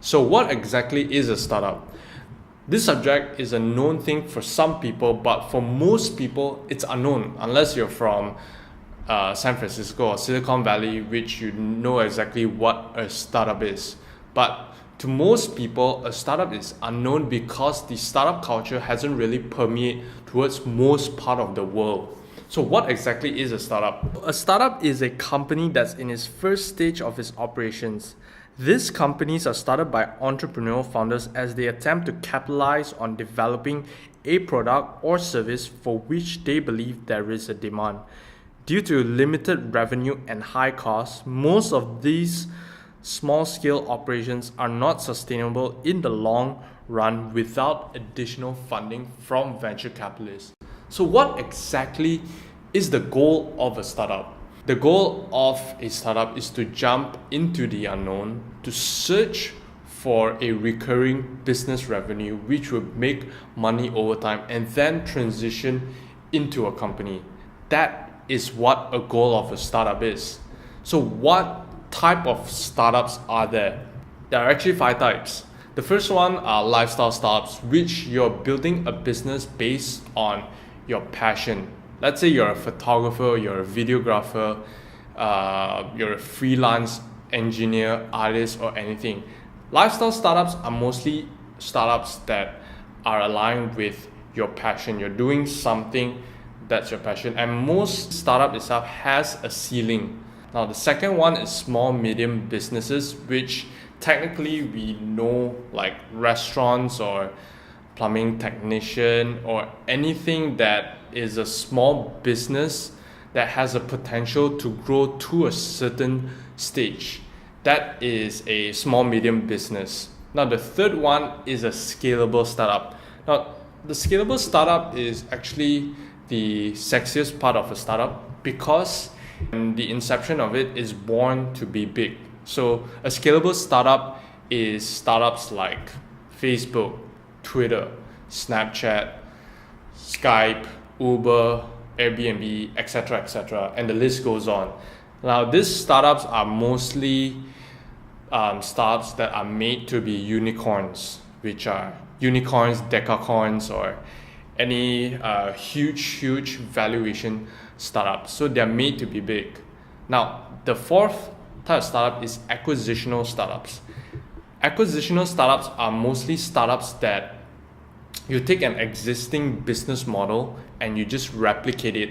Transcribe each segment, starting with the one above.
So what exactly is a startup? This subject is a known thing for some people, but for most people, it's unknown unless you're from San Francisco or Silicon Valley, which you know exactly what a startup is. But to most people, a startup is unknown because the startup culture hasn't really permeated towards most part of the world. So what exactly is a startup? A startup is a company that's in its first stage of its operations. These companies are started by entrepreneurial founders as they attempt to capitalize on developing a product or service for which they believe there is a demand. Due to limited revenue and high costs, most of these small-scale operations are not sustainable in the long run without additional funding from venture capitalists. So what exactly is the goal of a startup? The goal of a startup is to jump into the unknown, to search for a recurring business revenue which will make money over time and then transition into a company. That is what a goal of a startup is. So what type of startups are there? There are actually 5 types. The first one are lifestyle startups, which you're building a business based on your passion. Let's say you're a photographer, you're a videographer, you're a freelance engineer, artist, or anything. Lifestyle startups are mostly startups that are aligned with your passion. You're doing something that's your passion, and most startup itself has a ceiling. Now, the second one is small medium businesses, which technically we know like restaurants or plumbing technician or anything that is a small business that has a potential to grow to a certain stage. That is a small medium business. Now the third one is a scalable startup. Now the scalable startup is actually the sexiest part of a startup because the inception of it is born to be big. So a scalable startup is startups like Facebook, Twitter, Snapchat, Skype, Uber, Airbnb, etc., and the list goes on. Now, these startups are mostly startups that are made to be unicorns, which are unicorns, decacorns, or any huge valuation startups. So they're made to be big. Now, the fourth type of startup is acquisitional startups. Acquisitional startups are mostly startups that you take an existing business model and you just replicate it.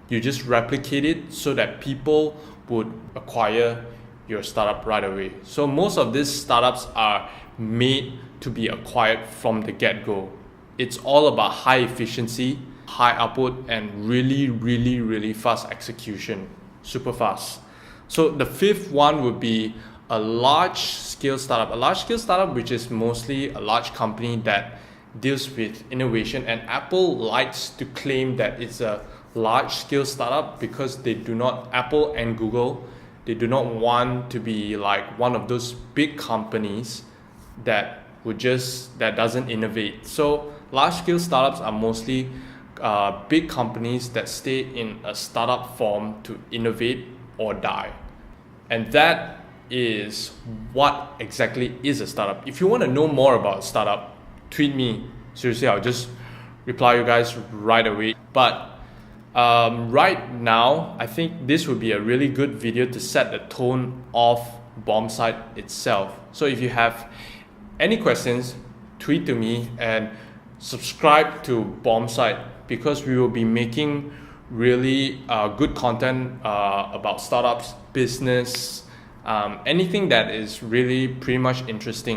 You just replicate it so that people would acquire your startup right away. So most of these startups are made to be acquired from the get-go. It's all about high efficiency, high output, and really fast execution. Super fast. So the fifth one would be a large-scale startup. A large-scale startup, which is mostly a large company that deals with innovation, and Apple likes to claim that it's a large-scale startup because Apple and Google, they do not want to be like one of those big companies that doesn't innovate. So large-scale startups are mostly big companies that stay in a startup form to innovate or die. And that is what exactly is a startup. If you want to know more about startup, tweet me. Seriously, I'll just reply you guys right away. But right now, I think this would be a really good video to set the tone of Bombsite itself. So if you have any questions, tweet to me and subscribe to Bombsite because we will be making really good content about startups, business, anything that is really pretty much interesting.